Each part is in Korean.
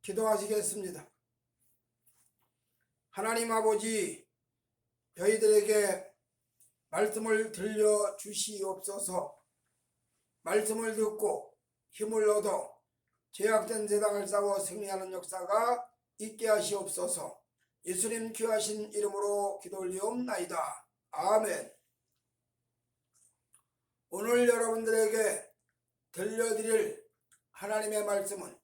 기도하시겠습니다. 하나님 아버지, 저희들에게 말씀을 들려주시옵소서. 말씀을 듣고 힘을 얻어 죄악된 세상을 싸워 승리하는 역사가 있게 하시옵소서. 예수님 귀하신 이름으로 기도 올리옵나이다. 아멘. 오늘 여러분들에게 들려드릴 하나님의 말씀은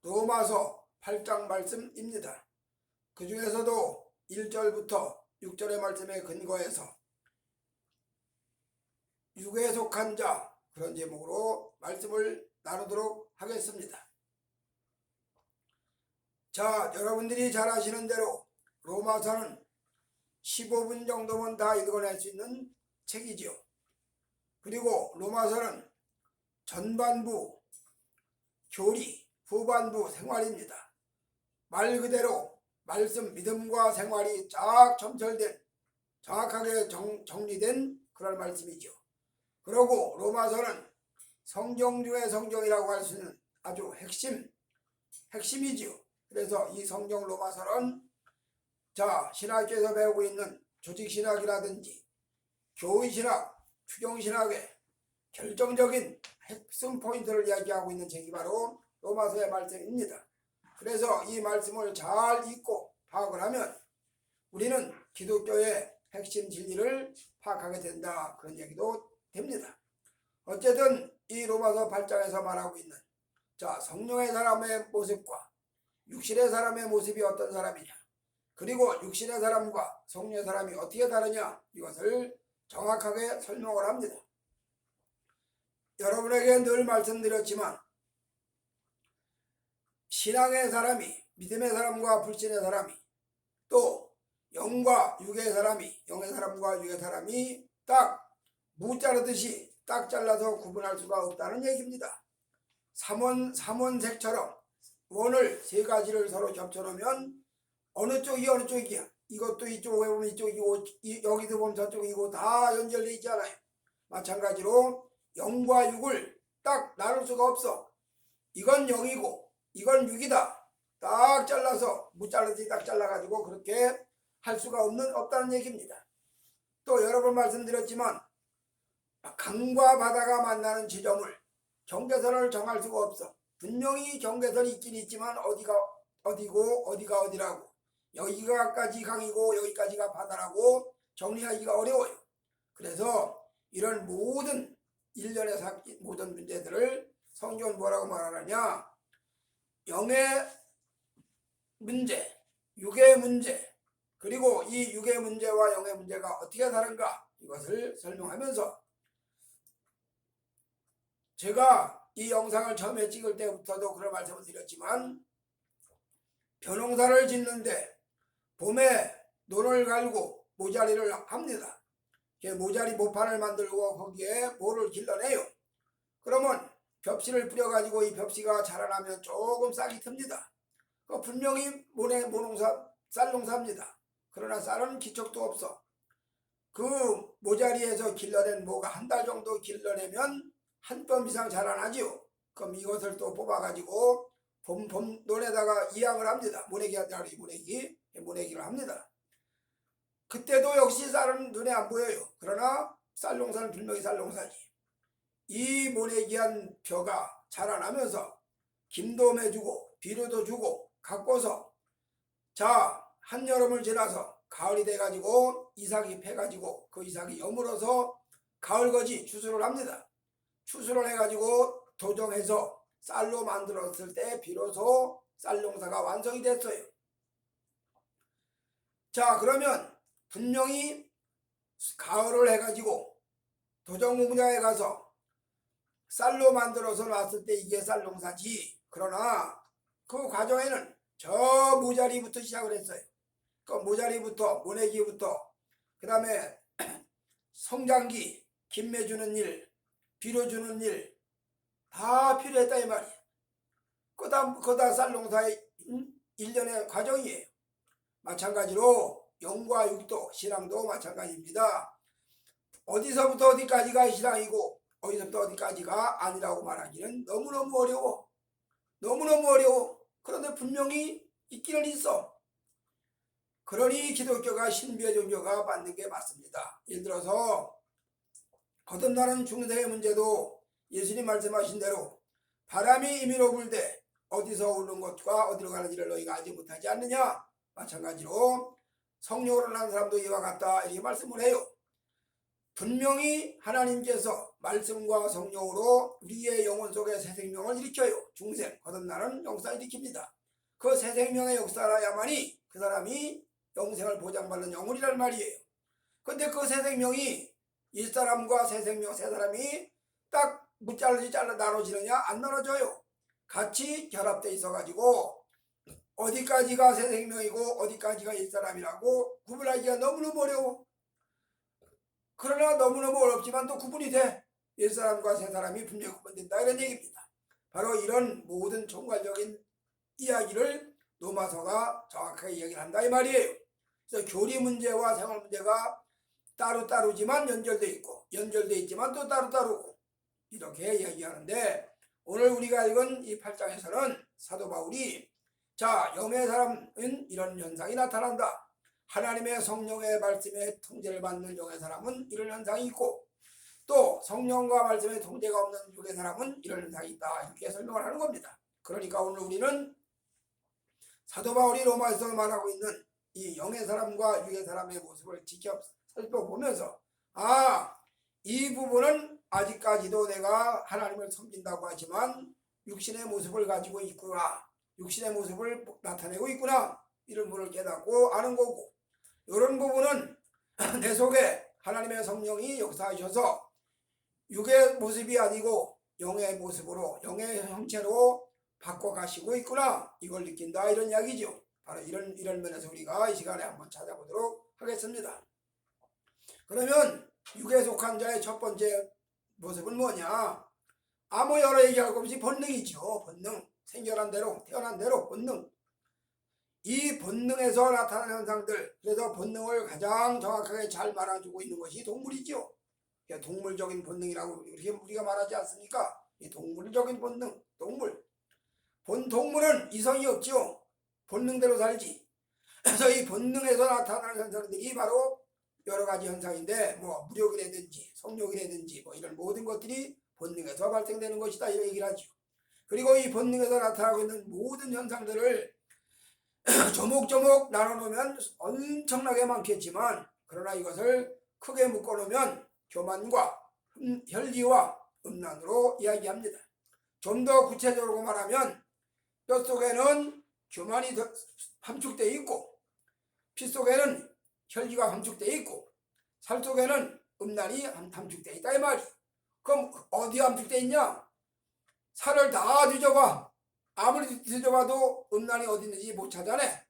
로마서 8장 말씀입니다. 그 중에서도 1절부터 6절의 말씀에 근거해서 육에 속한 자, 그런 제목으로 말씀을 나누도록 하겠습니다. 자, 여러분들이 잘 아시는 대로 로마서는 15분 정도면 다 읽어낼 수 있는 책이지요. 그리고 로마서는 전반부 교리, 후반부 생활입니다. 말 그대로 말씀, 믿음과 생활이 쫙 점철된, 정확하게 정리된 그런 말씀이죠. 그리고 로마서는 성경 중의 성경이라고 할 수 있는 아주 핵심이지요. 그래서 이 성경 로마서는 신학교에서 배우고 있는 조직신학이라든지 교의신학, 추경신학의 결정적인 핵심 포인트를 이야기하고 있는 책이 바로 로마서의 말씀입니다. 그래서 이 말씀을 잘 읽고 파악을 하면 우리는 기독교의 핵심 진리를 파악하게 된다, 그런 얘기도 됩니다. 어쨌든 이 로마서 8장에서 말하고 있는 성령의 사람의 모습과 육신의 사람의 모습이 어떤 사람이냐, 그리고 육신의 사람과 성령의 사람이 어떻게 다르냐, 이것을 정확하게 설명을 합니다. 여러분에게 늘 말씀드렸지만 신앙의 사람이, 믿음의 사람과 불신의 사람이, 또 영과 육의 사람이, 영의 사람과 육의 사람이 딱 무 자르듯이 딱 잘라서 구분할 수가 없다는 얘기입니다. 삼원색처럼 원을 세 가지를 서로 겹쳐놓으면 어느 쪽이 어느 쪽이야, 이것도 이쪽에 보면 이쪽이고 여기도 보면 저쪽이고 다 연결되어 있잖아요. 마찬가지로 영과 육을 딱 나눌 수가 없어. 이건 영이고 이건 육이다. 딱 잘라서 무 자르듯이 딱 잘라가지고 그렇게 할 수가 없다는 얘기입니다. 또 여러 번 말씀드렸지만 강과 바다가 만나는 지점을, 경계선을 정할 수가 없어. 분명히 경계선이 있긴 있지만 어디가 어디고 어디가 어디라고, 여기가까지 강이고 여기까지가 바다라고 정리하기가 어려워요. 그래서 이런 모든 일련의 모든 문제들을 성경은 뭐라고 말하느냐, 영의 문제, 육의 문제, 그리고 이 육의 문제와 영의 문제가 어떻게 다른가, 이것을 설명하면서 제가 이 영상을 처음에 찍을 때부터도 그런 말씀을 드렸지만, 벼농사를 짓는데 봄에 논을 갈고 모자리를 합니다. 모자리 모판을 만들고 거기에 모를 길러내요. 그러면 벽씨를 뿌려가지고 이 벽씨가 자라나면 조금 싹이 틉니다. 분명히 쌀농사입니다. 그러나 쌀은 기척도 없어. 그 모자리에서 길러낸 모가 한 달 정도 길러내면 한 뼘 이상 자라나지요. 그럼 이것을 또 뽑아가지고 봄 논에다가 이양을 합니다. 모내기를 합니다. 그때도 역시 쌀은 눈에 안 보여요. 그러나 쌀농사는 분명히 쌀농사지. 이 모내기한 벼가 자라나면서 김도 매주고 비료도 주고 가꿔서 한여름을 지나서 가을이 돼가지고 이삭이 패가지고 그 이삭이 여물어서 가을거지 추수를 합니다. 추수를 해가지고 도정해서 쌀로 만들었을 때 비로소 쌀농사가 완성이 됐어요. 그러면 분명히 가을을 해가지고 도정공장에 가서 쌀로 만들어서 놨을 때 이게 쌀농사지. 그러나 그 과정에는 저 모자리부터 시작을 했어요. 그 모자리부터, 모내기부터, 그 다음에 성장기, 김매주는 일, 비료 주는 일 다 필요했다 이 말이에요. 그다 쌀농사의 일련의 과정이에요. 마찬가지로 영과 육도, 신앙도 마찬가지입니다. 어디서부터 어디까지가 신앙이고 어디서부터 어디까지가 아니라고 말하기는 너무너무 어려워. 그런데 속에 분명히 있기는 있어. 그러니 기독교가 신비의 종교가 맞는 게 맞습니다. 예를 들어서 거듭나는 중세의 문제도 예수님 말씀하신 대로 바람이 임의로 불되 어디서 오는 것과 어디로 가는지를 너희가 알지 못하지 않느냐. 마찬가지로 성령으로 난 사람도 이와 같다 이렇게 말씀을 해요. 분명히 하나님께서 말씀과 성령으로 우리의 영혼 속에 새 생명을 일으켜요. 중생, 거듭나는 역사를 일으킵니다. 그 새 생명의 역사라야만이 그 사람이 영생을 보장받는 영혼이란 말이에요. 근데 그 새 생명이 옛사람과 새 생명, 새 사람이 딱 잘라 나눠지느냐? 안 나눠져요. 같이 결합돼 있어가지고 어디까지가 새 생명이고 어디까지가 옛사람이라고 구분하기가 너무너무 어려워. 그러나 너무너무 어렵지만 또 구분이 돼. 옛사람과 새사람이 분명히 구분된다 이런 얘기입니다. 바로 이런 모든 총괄적인 이야기를 로마서가 정확하게 이야기를 한다 이 말이에요. 그래서 교리 문제와 생활 문제가 따로따로지만 연결돼 있고 연결돼 있지만 또 따로따로고 이렇게 이야기하는데 오늘 우리가 읽은 이 8장에서는 사도 바울이 자 영의 사람은 이런 현상이 나타난다. 하나님의 성령의 말씀에 통제를 받는 영의 사람은 이런 현상이 있고 또 성령과 말씀에 통제가 없는 육의 사람은 이런 현상이 있다. 이렇게 설명을 하는 겁니다. 그러니까 오늘 우리는 사도 바울이 로마에서 말하고 있는 이 영의 사람과 육의 사람의 모습을 직접 살펴보면서 이 부분은 아직까지도 내가 하나님을 섬긴다고 하지만 육신의 모습을 가지고 있구나. 육신의 모습을 나타내고 있구나. 이런 부분을 깨닫고 아는 거고 이런 부분은 내 속에 하나님의 성령이 역사하셔서 육의 모습이 아니고 영의 모습으로 영의 형체로 바꿔가시고 있구나. 이걸 느낀다 이런 이야기죠. 바로 이런 면에서 우리가 이 시간에 한번 찾아보도록 하겠습니다. 그러면 육에 속한 자의 첫 번째 모습은 뭐냐? 아무 여러 얘기할 것 없이 본능이죠. 본능. 생겨난 대로 태어난 대로 본능. 이 본능에서 나타나는 현상들, 그래서 본능을 가장 정확하게 잘 말해주고 있는 것이 동물이죠. 동물적인 본능이라고 이렇게 우리가 말하지 않습니까? 이 동물적인 본능, 동물. 동물은 이성이 없죠. 본능대로 살지. 그래서 이 본능에서 나타나는 현상들이 바로 여러 가지 현상인데 뭐 무력이라든지 성욕이라든지 뭐 이런 모든 것들이 본능에서 발생되는 것이다 이런 얘기를 하죠. 그리고 이 본능에서 나타나고 있는 모든 현상들을 조목조목 나눠놓으면 엄청나게 많겠지만 그러나 이것을 크게 묶어놓으면 교만과 혈기와 음란으로 이야기합니다. 좀 더 구체적으로 말하면 뼈 속에는 교만이 함축되어 있고 피 속에는 혈기가 함축되어 있고 살 속에는 음란이 함축되어 있다 이 말이. 그럼 어디 함축되어 있냐? 살을 다 뒤져봐. 아무리 뒤져봐도 음란이 어디 있는지 못 찾아내.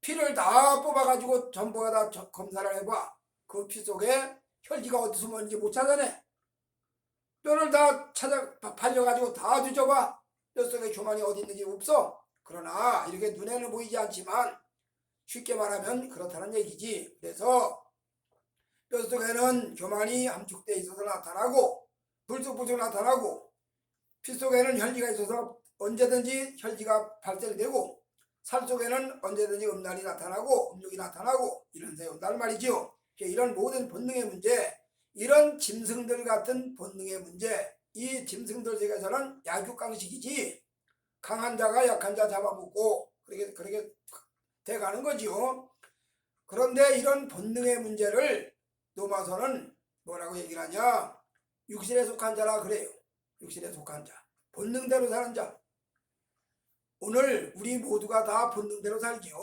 피를 다 뽑아가지고 전부가 다 검사를 해봐. 그 피 속에 혈기가 어디 숨었는지 못 찾아내. 뼈를 다 팔려가지고 다 뒤져봐. 뼈 속에 교만이 어디 있는지 없어. 그러나 이렇게 눈에는 보이지 않지만 쉽게 말하면 그렇다는 얘기지. 그래서 뼈 속에는 교만이 함축되어 있어서 나타나고 불쑥불쑥 나타나고 피 속에는 혈기가 있어서 언제든지 혈기가 발생되고 살 속에는 언제든지 음란이 나타나고 음욕이 나타나고 이런 데 온다는 말이죠. 이런 모든 본능의 문제, 이런 짐승들 같은 본능의 문제, 이 짐승들 속에서는 약육강식이지 강한 자가 약한 자 잡아먹고 그렇게 돼가는 거지요. 그런데 이런 본능의 문제를 로마서는 뭐라고 얘기를 하냐? 육신에 속한 자라 그래요. 육신에 속한 자, 본능대로 사는 자. 오늘 우리 모두가 다 본능대로 살지요.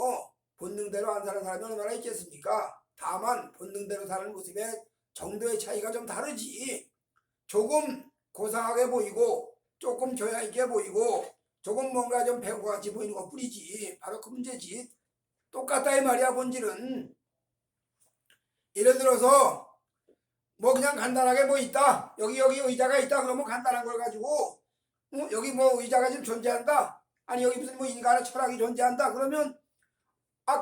본능대로 안 사는 사람이 얼마나 있겠습니까? 다만 본능대로 사는 모습의 정도의 차이가 좀 다르지. 조금 고상하게 보이고 조금 교양 있게 보이고 조금 뭔가 좀 배우고 같이 보이는 것 뿐이지. 바로 그 문제지. 똑같다 이 말이야 본질은. 예를 들어서 뭐 그냥 간단하게 뭐 있다. 여기 의자가 있다. 그러면 간단한 걸 가지고 여기 뭐 의자가 지금 존재한다. 아니 여기 무슨 뭐 인간의 철학이 존재한다. 그러면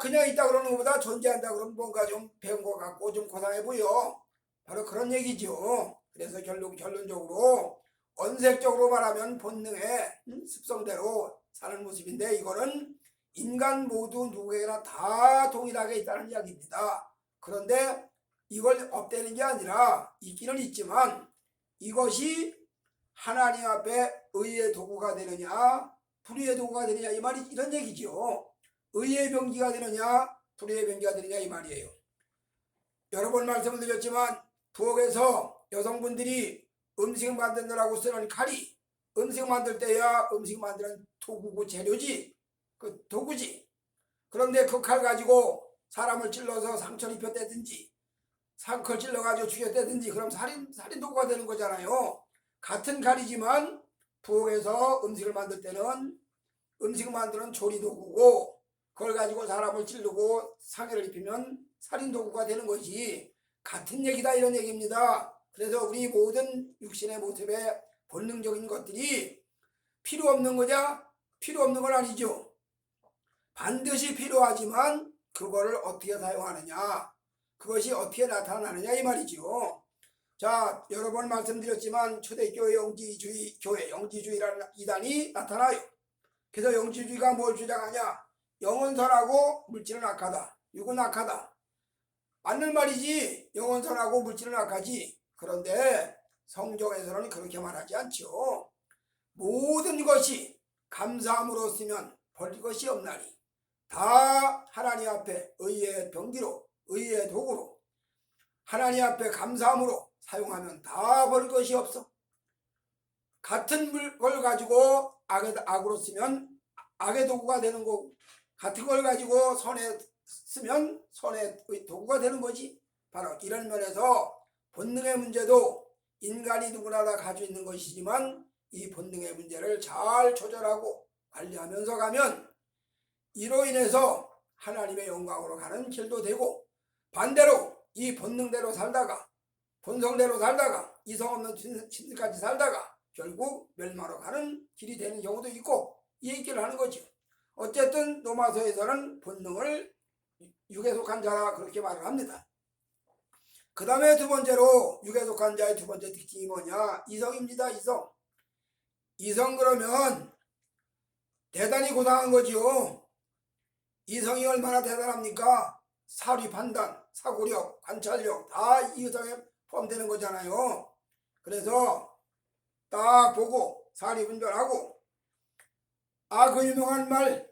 그냥 있다 그러는 것보다 존재한다 그러면 뭔가 좀 배운 것 같고 좀 고상해 보여. 바로 그런 얘기죠. 그래서 결론적으로 언색적으로 말하면 본능의 습성대로 사는 모습인데 이거는 인간 모두 누구에게나 다 동일하게 있다는 이야기입니다. 그런데 이걸 없애는 게 아니라 있기는 있지만 이것이 하나님 앞에 의의 도구가 되느냐 불의의 도구가 되느냐 이 말이 이런 얘기죠. 의의 병기가 되느냐 불의의 병기가 되느냐 이 말이에요. 여러 번 말씀을 드렸지만 부엌에서 여성분들이 음식 만드느라고 쓰는 칼이 음식 만들 때야 음식 만드는 도구고 재료지 그 도구지. 그런데 그 칼 가지고 사람을 찔러서 상처를 입혔다든지 상처를 찔러가지고 죽였다든지 그럼 살인 도구가 되는 거잖아요. 같은 칼이지만 부엌에서 음식을 만들 때는 음식 만드는 조리 도구고 그걸 가지고 사람을 찌르고 상해를 입히면 살인 도구가 되는 것이 같은 얘기다 이런 얘기입니다. 그래서 우리 모든 육신의 모습에 본능적인 것들이 필요 없는 거냐? 필요 없는 건 아니죠. 반드시 필요하지만 그거를 어떻게 사용하느냐 그것이 어떻게 나타나느냐 이 말이죠. 자, 여러 번 말씀드렸지만 초대교회 영지주의 교회 영지주의라는 이단이 나타나요. 그래서 영지주의가 뭘 주장하냐? 영은 선하고 물질은 악하다. 육은 악하다. 맞는 말이지. 영은 선하고 물질은 악하지. 그런데 성경에서는 그렇게 말하지 않죠. 모든 것이 감사함으로 쓰면 벌 것이 없나니 다 하나님 앞에 의의 병기로 의의 도구로 하나님 앞에 감사함으로 사용하면 다 벌 것이 없어. 같은 걸 가지고 악으로 쓰면 악의 도구가 되는 거고 같은 걸 가지고 선에 쓰면 선의 도구가 되는 거지. 바로 이런 면에서 본능의 문제도 인간이 누구나 다 가지고 있는 것이지만 이 본능의 문제를 잘 조절하고 관리하면서 가면 이로 인해서 하나님의 영광으로 가는 길도 되고 반대로 이 본능대로 살다가 본성대로 살다가 이성 없는 신들까지 살다가 결국 멸망으로 가는 길이 되는 경우도 있고 이 얘기를 하는 거죠. 어쨌든 로마서에서는 본능을 육에 속한 자라 그렇게 말을 합니다. 그 다음에 두 번째로 육에 속한 자의 두 번째 특징이 뭐냐? 이성입니다. 이성 그러면 대단히 고상한 거지요. 이성이 얼마나 대단합니까? 사리 판단, 사고력, 관찰력 다 이성에 포함되는 거잖아요. 그래서 딱 보고 사리 분별하고 그 유명한 말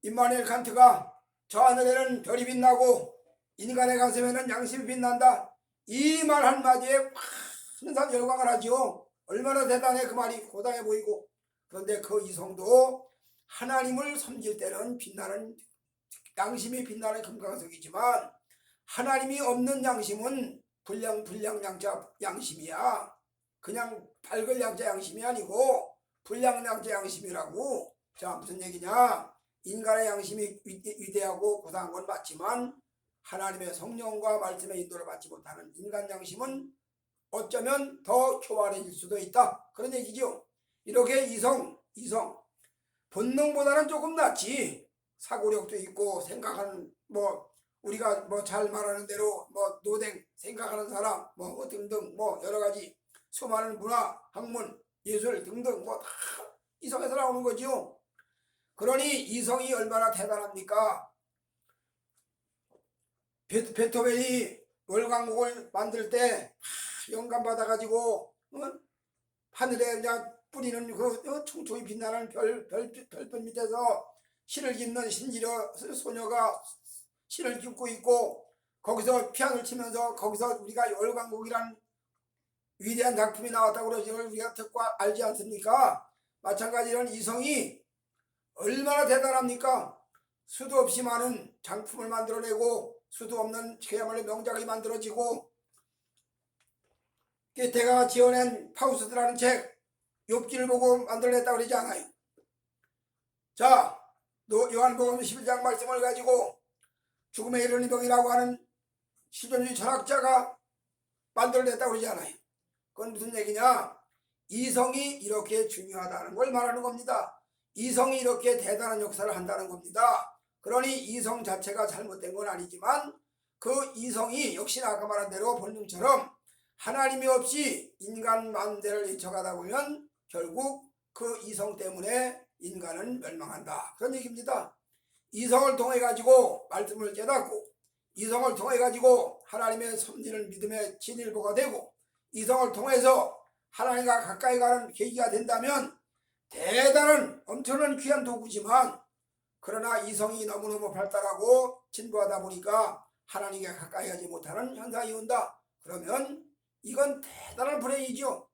임마누엘 칸트가 저 하늘에는 별이 빛나고 인간의 가슴에는 양심이 빛난다. 이 말 한마디에 항상 열광을 하죠. 얼마나 대단해 그 말이 고상해 보이고 그런데 그 이성도 하나님을 섬길 때는 빛나는 양심이 빛나는 금강석이지만 하나님이 없는 양심은 불량 양심이야. 그냥 밝을 양자 양심이 아니고 불량 양자 양심이라고. 자 무슨 얘기냐? 인간의 양심이 위대하고 고상한 건 맞지만 하나님의 성령과 말씀의 인도를 받지 못하는 인간 양심은 어쩌면 더 교활해질 수도 있다. 그런 얘기죠. 이렇게 이성 본능보다는 조금 낫지. 사고력도 있고 생각하는 우리가 잘 말하는 대로 노댕 생각하는 사람 등등 여러 가지 수많은 문화, 학문, 예술 등등 다 이성에서 나오는 거지요. 그러니 이성이 얼마나 대단합니까? 베토벤이 월광곡을 만들 때 영감 받아가지고 하늘에 그냥 뿌리는 그 총총히 빛나는 별빛 밑에서 실을 깃는 신지려 소녀가 실을 깃고 있고 거기서 피아노를 치면서 거기서 우리가 월광곡이란 위대한 작품이 나왔다고 그러지 우리가 듣고 알지 않습니까? 마찬가지로 이성이 얼마나 대단합니까? 수도 없이 많은 작품을 만들어내고 수도 없는 그야말로 명작이 만들어지고 게테가 지어낸 파우스트라는 책 욥기를 보고 만들어냈다고 그러지 않아요? 자, 요한복음 11장 말씀을 가지고 죽음에 이르는 병이라고 하는 실존주의 철학자가 만들어냈다고 그러지 않아요? 그건 무슨 얘기냐? 이성이 이렇게 중요하다는 걸 말하는 겁니다. 이성이 이렇게 대단한 역사를 한다는 겁니다. 그러니 이성 자체가 잘못된 건 아니지만 그 이성이 역시나 아까 말한 대로 본능처럼 하나님이 없이 인간 마음대로 헤쳐가다 보면 결국 그 이성 때문에 인간은 멸망한다. 그런 얘기입니다. 이성을 통해 가지고 말씀을 깨닫고 이성을 통해 가지고 하나님의 섭리를 믿음의 진일보가 되고 이성을 통해서 하나님과 가까이 가는 계기가 된다면 대단한 엄청난 귀한 도구지만 그러나 이성이 너무너무 발달하고 진보하다 보니까 하나님께 가까이 가지 못하는 현상이 온다. 그러면 이건 대단한 불행이죠.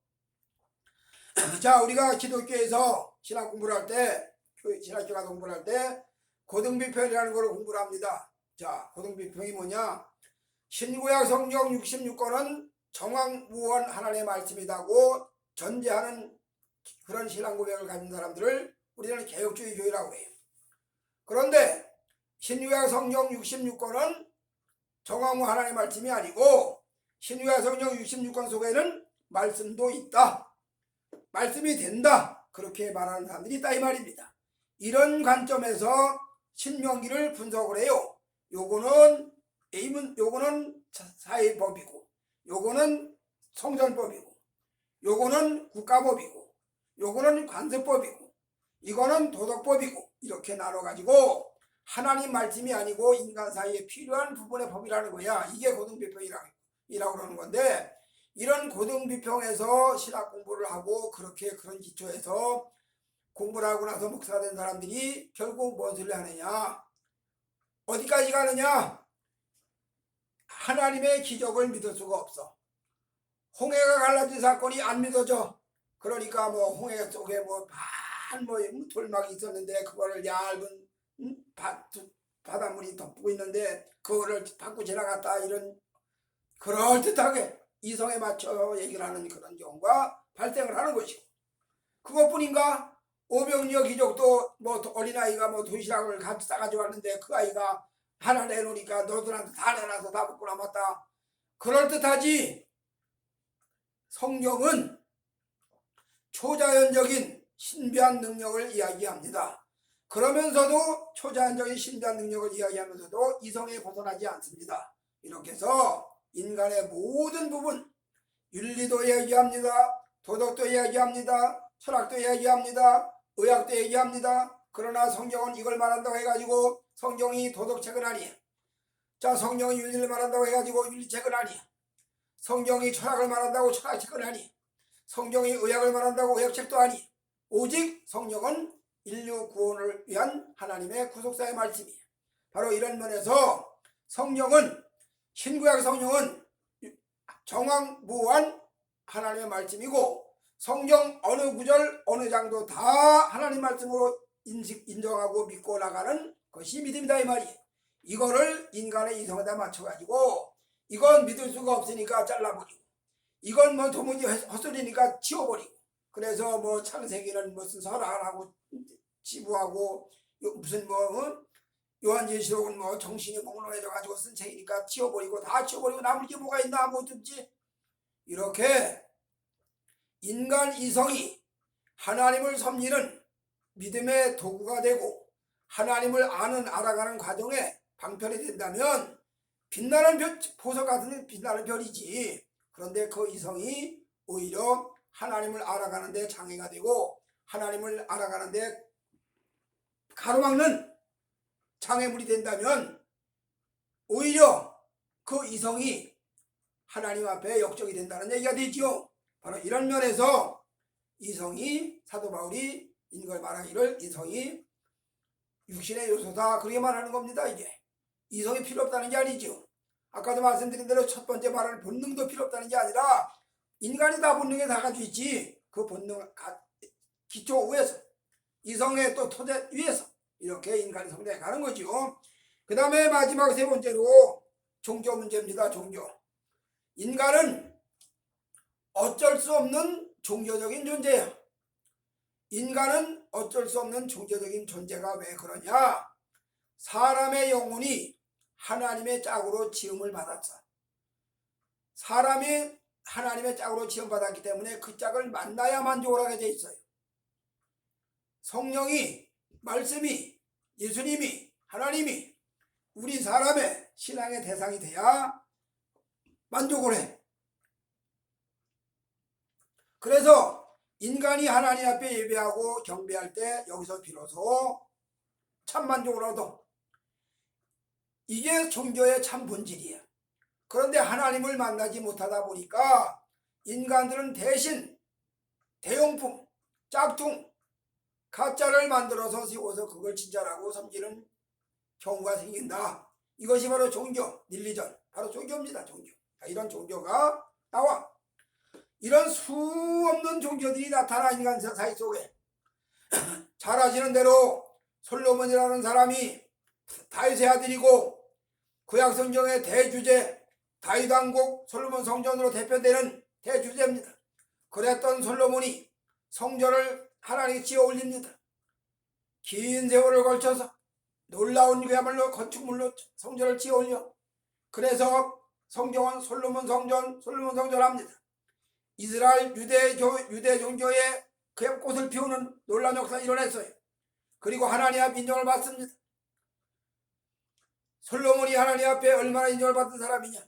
자, 우리가 기독교에서 신학 공부를 할 때, 신학교가 공부를 할 때 고등비평이라는 걸 공부를 합니다. 자, 고등비평이 뭐냐? 신구약 성경 66권은 정황무원 하나님의 말씀이라고 전제하는 그런 신앙 고백을 가진 사람들을 우리는 개혁주의 교회라고 해요. 그런데 신구약 성경 66권은 정황무 하나님의 말씀이 아니고 신구약 성경 66권 속에는 말씀도 있다. 말씀이 된다. 그렇게 말하는 사람들이 있다 이 말입니다. 이런 관점에서 신명기를 분석을 해요. 요거는 사회법이고 요거는 성전법이고 요거는 국가법이고 요거는 관습법이고 이거는 도덕법이고 이렇게 나눠가지고 하나님 말씀이 아니고 인간 사이에 필요한 부분의 법이라는 거야. 이게 고등비평이라고 그러는 건데 이런 고등비평에서 신학 공부를 하고 그렇게 그런 기초에서 공부를 하고 나서 목사가 된 사람들이 결국 무엇을 하느냐? 어디까지 가느냐? 하나님의 기적을 믿을 수가 없어. 홍해가 갈라진 사건이 안 믿어져. 그러니까 뭐 홍해 속에 돌막이 있었는데 그거를 얇은 바닷물이 덮고 있는데 그거를 밟고 지나갔다 이런 그럴듯하게 이성에 맞춰 얘기를 하는 그런 경우가 발생을 하는 것이고 그것뿐인가? 오병이어 기적도 뭐 어린아이가 뭐 도시락을 같이 싸가지고 왔는데 그 아이가 하나 내놓으니까 너들한테 다 내놔서 다 먹고 남았다. 그럴듯하지. 성경은 초자연적인 신비한 능력을 이야기합니다. 그러면서도 초자연적인 신비한 능력을 이야기하면서도 이성에 벗어나지 않습니다. 이렇게 해서 인간의 모든 부분 윤리도 이야기합니다. 도덕도 이야기합니다. 철학도 이야기합니다. 의학도 얘기합니다. 그러나 성경은 이걸 말한다고 해가지고 성경이 도덕책은 아니에요. 자, 성경이 윤리를 말한다고 해가지고 윤리책은 아니에요. 성경이 철학을 말한다고 철학책은 아니에요. 성경이 의학을 말한다고 의학책도 아니에요. 오직 성경은 인류 구원을 위한 하나님의 구속사의 말씀이에요. 바로 이런 면에서 성경은 신구약 성경은 정황무한 하나님의 말씀이고 성경 어느 구절 어느 장도 다 하나님 말씀으로 인정하고 믿고 나가는 것이 믿음이다 이 말이에요. 이거를 인간의 이성에다 맞춰가지고 이건 믿을 수가 없으니까 잘라버리고 이건 뭐 도무지 헛소리니까 치워버리고 그래서 뭐 창세기는 무슨 설하고 지부하고 무슨 뭐 요한계시록은 뭐 정신이 공론해져가지고 쓴 책이니까 치워버리고 다 치워버리고 남을 게 뭐가 있나 아무것도 없지. 이렇게 인간 이성이 하나님을 섬기는 믿음의 도구가 되고 하나님을 알아가는 과정에 방편이 된다면 빛나는 보석 같은 빛나는 별이지. 그런데 그 이성이 오히려 하나님을 알아가는 데 장애가 되고 하나님을 알아가는 데 가로막는 장애물이 된다면 오히려 그 이성이 하나님 앞에 역적이 된다는 얘기가 되죠. 바로 이런 면에서 이성이 사도 바울이 이걸 말하기를 이성이 육신의 요소다 그렇게 말하는 겁니다. 이게 이성이 필요 없다는 게 아니죠. 아까도 말씀드린 대로 첫 번째 말하는 본능도 필요 없다는 게 아니라 인간이 다 본능에 다 가지고 있지. 그 본능 기초 위에서 이성의 또 토대 위에서 이렇게 인간이 성장해 가는 거죠. 그 다음에 마지막 세 번째로 종교 문제입니다. 종교. 인간은 어쩔 수 없는 종교적인 존재야. 인간은 어쩔 수 없는 종교적인 존재가 왜 그러냐? 사람의 영혼이 하나님의 짝으로 지음을 받았어. 사람이 하나님의 짝으로 지음받았기 때문에 그 짝을 만나야 만족을 하게 돼 있어요. 성령이, 말씀이, 예수님이, 하나님이 우리 사람의 신앙의 대상이 돼야 만족을 해. 그래서 인간이 인간이 하나님 앞에 예배하고 경배할 때 여기서 비로소 참만족을 얻어. 이게 종교의 참 본질이에요. 그런데 하나님을 만나지 못하다 보니까 인간들은 대신 대용품, 짝퉁, 가짜를 만들어서 세워서 그걸 진짜라고 섬기는 경우가 생긴다. 이것이 바로 종교, 릴리전, 바로 종교입니다. 종교. 이런 종교가 나와. 이런 수없는 종교들이 나타나 인간 사회 속에. 잘 아시는 대로 솔로몬이라는 사람이 다윗의 아들이고 구약성경의 대주제, 다윗 왕국 솔로몬 성전으로 대표되는 대주제입니다. 그랬던 솔로몬이 성전을 하나님께 지어 올립니다. 긴 세월을 걸쳐서 놀라운 그야말로 건축물로 성전을 지어 올려. 그래서 성경은 솔로몬 성전 합니다. 이스라엘 유대 종교의 그 꽃을 피우는 놀라운 역사가 일어났어요. 그리고 하나님 앞 인정을 받습니다. 솔로몬이 하나님 앞에 얼마나 인정을 받은 사람이냐.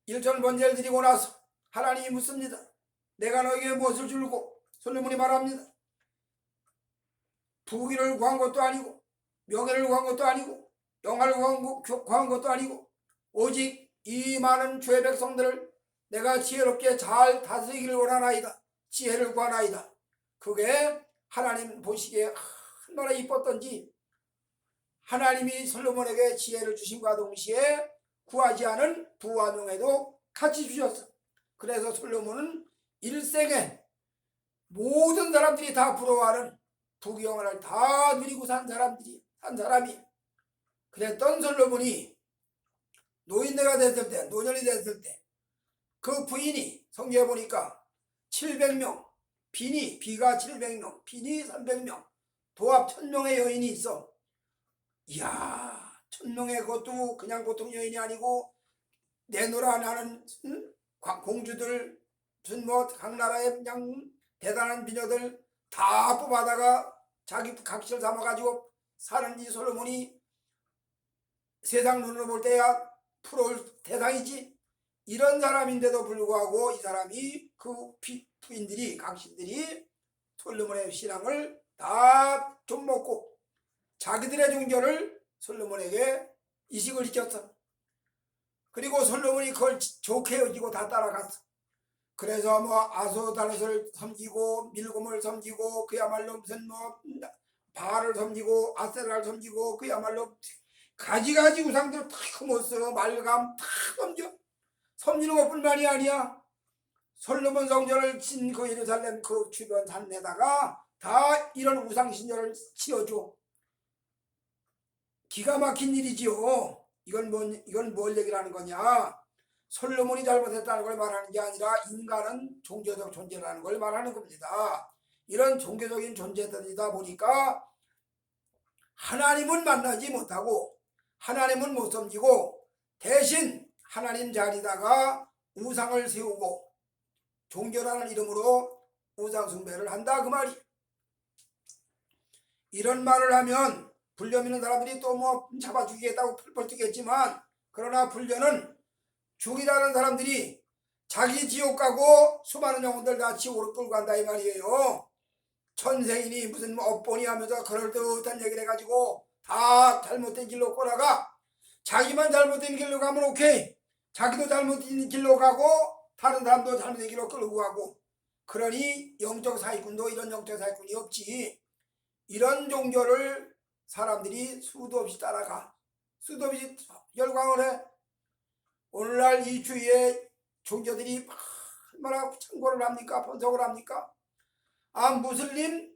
일천 번제를 드리고 나서 하나님이 묻습니다. 내가 너에게 무엇을 줄고? 솔로몬이 말합니다. 부귀를 구한 것도 아니고 명예를 구한 것도 아니고 영화를 구한 것도 아니고 오직 이 많은 주의 백성들을 내가 지혜롭게 잘 다스리기를 원하나이다. 지혜를 구하나이다. 그게 하나님 보시기에 얼마나 이뻤던지 하나님이 솔로몬에게 지혜를 주심과 동시에 구하지 않은 부와 명예도 같이 주셨어. 그래서 솔로몬은 일생에 모든 사람들이 다 부러워하는 부귀영화를 다 누리고 산 사람이 그랬던 솔로몬이 노인네가 됐을 때, 노년이 됐을 때 그 부인이 성경에 보니까 700명, 비가 700명, 빈이 300명, 도합 1000명의 여인이 있어. 이야, 1000명의 그것도 그냥 보통 여인이 아니고 내노라 나는 공주들, 무슨 뭐 각 나라의 그냥 대단한 비녀들 다 뽑아다가 자기 각시를 삼아가지고 사는 이 솔로몬이 세상 눈으로 볼 때야 부러울 대상이지. 이런 사람인데도 불구하고 이 사람이 그 부인들이 각신들이 솔로몬의 신앙을 다 좀 먹고 자기들의 종교를 솔로몬에게 이식을 시켰어. 그리고 솔로몬이 그걸 좋게 여기고 다 따라갔어. 그래서 뭐 아소다롯을 섬기고 밀곰을 섬기고 그야말로 무슨 뭐 바알을 섬기고 아세라를 섬기고 그야말로 가지가지 우상들 다 모습 말감 다 섬기는 것뿐만이 아니야. 솔로몬 성전을 진 그 예루살렘 그 주변 산에다가 다 이런 우상 신전을 지어줘. 기가 막힌 일이지요. 이건 뭘 얘기를 하는 거냐? 솔로몬이 잘못했다는 걸 말하는 게 아니라 인간은 종교적 존재라는 걸 말하는 겁니다. 이런 종교적인 존재들이다 보니까 하나님은 만나지 못하고 하나님은 못 섬기고 대신 하나님 자리다가 우상을 세우고 종교라는 이름으로 우상 숭배를 한다 그 말이. 이런 말을 하면 불교 믿는 사람들이 또 뭐 잡아 죽이겠다고 펄펄 뛰겠지만 그러나 불교는 죽이라는 사람들이 자기 지옥 가고 수많은 영혼들 다 지옥으로 끌고 간다 이 말이에요. 천생이니 무슨 뭐 업보니 하면서 그럴듯한 얘기를 해가지고 다 잘못된 길로 꼬라가. 자기만 잘못된 길로 가면 오케이. 자기도 잘못된 길로 가고 다른 사람도 잘못된 길로 끌고 가고. 그러니 영적 사기꾼도 이런 영적 사기꾼이 없지. 이런 종교를 사람들이 수도 없이 따라가. 수도 없이 열광을 해. 오늘날 이 주위에 종교들이 얼마나 창고를 합니까? 번성을 합니까? 무슬림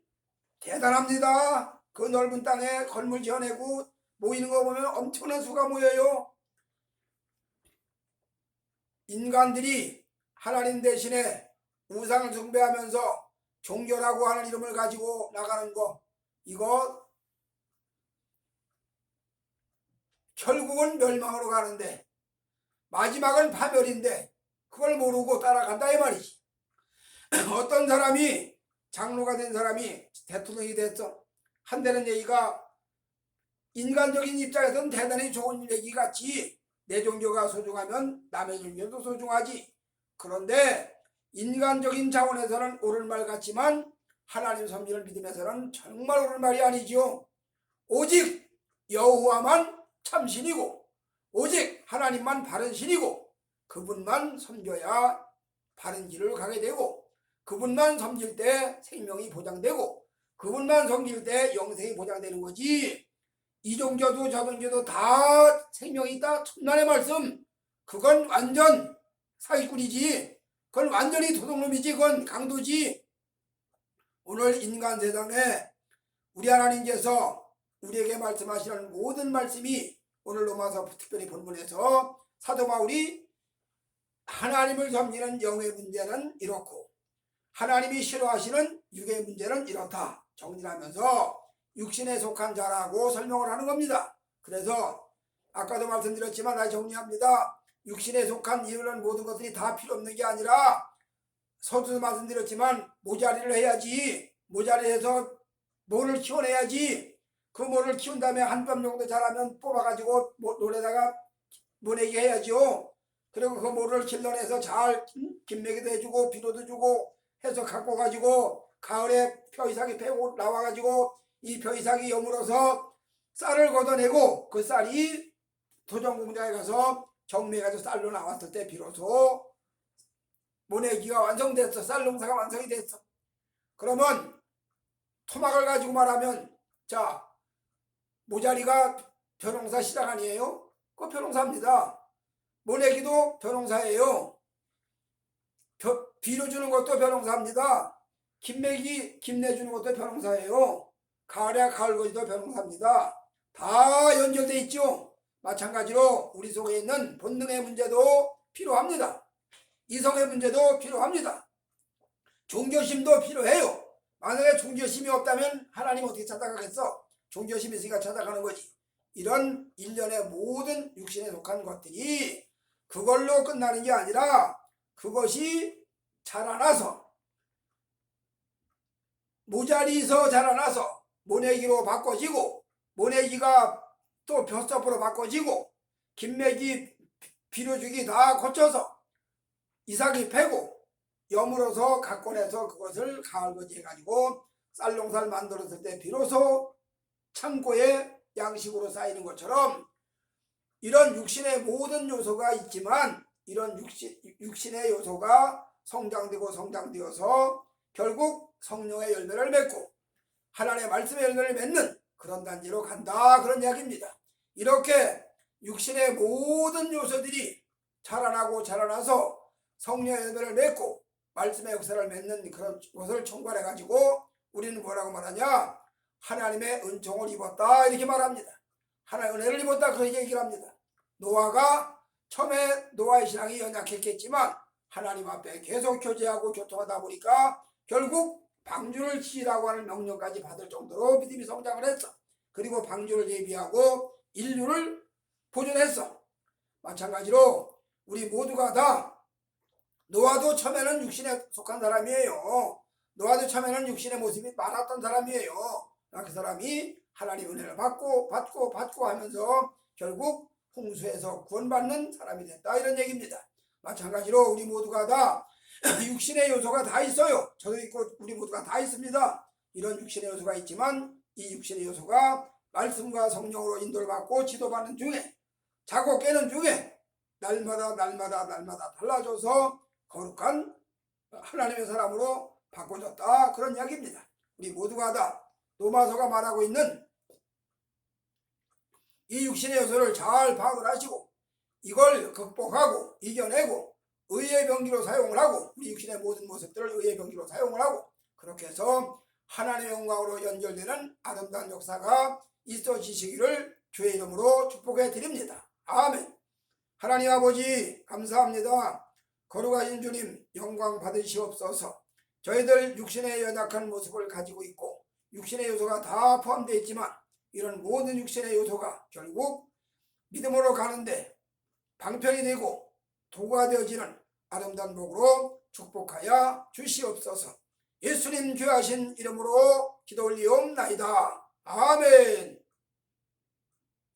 대단합니다. 그 넓은 땅에 건물 지어내고 모이는 거 보면 엄청난 수가 모여요. 인간들이 하나님 대신에 우상을 숭배하면서 종교라고 하는 이름을 가지고 나가는 거, 이거 결국은 멸망으로 가는데 마지막은 파멸인데 그걸 모르고 따라간다 이 말이지. 어떤 사람이 장로가 된 사람이 대통령이 됐어. 한다는 얘기가 인간적인 입장에서는 대단히 좋은 얘기 같지. 내 종교가 소중하면 남의 종교도 소중하지. 그런데 인간적인 차원에서는 옳은 말 같지만 하나님 섬기는 믿음에서는 정말 옳은 말이 아니지요. 오직 여호와만 참신이고 오직 하나님만 바른 신이고 그분만 섬겨야 바른 길을 가게 되고 그분만 섬길 때 생명이 보장되고 그분만 섬길 때 영생이 보장되는 거지. 이 종교도 저 종교도 다 생명이 있다 천만의 말씀, 그건 완전 사기꾼이지. 그건 완전히 도둑놈이지. 그건 강도지. 오늘 인간 세상에 우리 하나님께서 우리에게 말씀하시는 모든 말씀이 오늘 로마서 특별히 본문에서 사도 바울이 하나님을 섬기는 영의 문제는 이렇고 하나님이 싫어하시는 육의 문제는 이렇다 정리하면서 육신에 속한 자라고 설명을 하는 겁니다. 그래서 아까도 말씀드렸지만 다시 정리합니다. 육신에 속한 이런 모든 것들이 다 필요 없는 게 아니라 서두도 말씀드렸지만 모자리를 해야지. 모자리해서 모를 키워내야지. 그 모를 키운 다음에 한밤 정도 자라면 뽑아가지고 논에다가 보내게 해야죠. 그리고 그 모를 길러내서 잘 김매기도 해주고 비료도 주고 해서 갖고 가지고 가을에 벼이삭이 패고 나와가지고 이 벼이삭이 여물어서 쌀을 걷어내고 그 쌀이 도전 공장에 가서 정매가지고 쌀로 나왔을 때 비로소 모내기가 완성됐어. 쌀 농사가 완성이 됐어. 그러면 토막을 가지고 말하면 자 모자리가 벼농사 시작 아니에요? 그거 벼농사입니다. 모내기도 벼농사예요. 비료 주는 것도 벼농사입니다. 김매기 김내 주는 것도 벼농사예요. 가을에 가을거지도 벼농사입니다. 다 연결돼 있죠. 마찬가지로 우리 속에 있는 본능의 문제도 필요합니다. 이성의 문제도 필요합니다. 종교심도 필요해요. 만약에 종교심이 없다면 하나님 어떻게 찾아가겠어? 종교심이 있으니까 찾아가는 거지. 이런 일련의 모든 육신에 속한 것들이 그걸로 끝나는 게 아니라 그것이 자라나서 모자리에서 자라나서 모내기로 바꿔지고 모내기가 또 벼섭으로 바꿔지고 김매기 비료주기 다 거쳐서 이삭이 패고 여물어서 가꿔내서 그것을 가을거지 해가지고 쌀농사를 만들었을 때 비로소 창고에 양식으로 쌓이는 것처럼 이런 육신의 모든 요소가 있지만 이런 육신의 요소가 성장되고 성장되어서 결국 성령의 열매를 맺고 하나님의 말씀의 열매를 맺는 그런 단지로 간다, 그런 이야기입니다. 이렇게 육신의 모든 요소들이 자라나고 자라나서 성령의 열매를 맺고 말씀의 역사를 맺는 그런 것을 총괄해 가지고 우리는 뭐라고 말하냐? 하나님의 은총을 입었다 이렇게 말합니다. 하나님의 은혜를 입었다 그렇게 얘기를 합니다. 노아가 처음에 노아의 신앙이 연약했겠지만 하나님 앞에 계속 교제하고 교통하다 보니까 결국 방주를 지으라고 하는 명령까지 받을 정도로 믿음이 성장을 했어. 그리고 방주를 예비하고 인류를 보존했어. 마찬가지로 우리 모두가 다 노아도 처음에는 육신에 속한 사람이에요. 노아도 처음에는 육신의 모습이 많았던 사람이에요. 그 사람이 하나님 은혜를 받고 하면서 결국 홍수에서 구원받는 사람이 됐다 이런 얘기입니다. 마찬가지로 우리 모두가 다 육신의 요소가 다 있어요. 저도 있고 우리 모두가 다 있습니다. 이런 육신의 요소가 있지만 이 육신의 요소가 말씀과 성령으로 인도를 받고 지도받는 중에 자고 깨는 중에 날마다 달라져서 거룩한 하나님의 사람으로 바꿔졌다 그런 이야기입니다. 우리 모두가 다 로마서가 말하고 있는 이 육신의 요소를 잘 파악을 하시고 이걸 극복하고 이겨내고 의의 병기로 사용을 하고 우리 육신의 모든 모습들을 의의 병기로 사용을 하고 그렇게 해서 하나님의 영광으로 연결되는 아름다운 역사가 있어지시기를 주의 이름으로 축복해 드립니다. 아멘. 하나님 아버지 감사합니다. 거룩하신 주님 영광 받으시옵소서. 저희들 육신의 연약한 모습을 가지고 있고 육신의 요소가 다 포함되어 있지만 이런 모든 육신의 요소가 결국 믿음으로 가는데 방편이 되고 도구가 되어지는 아름다운 복으로 축복하여 주시옵소서. 예수님 귀하신 이름으로 기도 올리옵나이다. 아멘.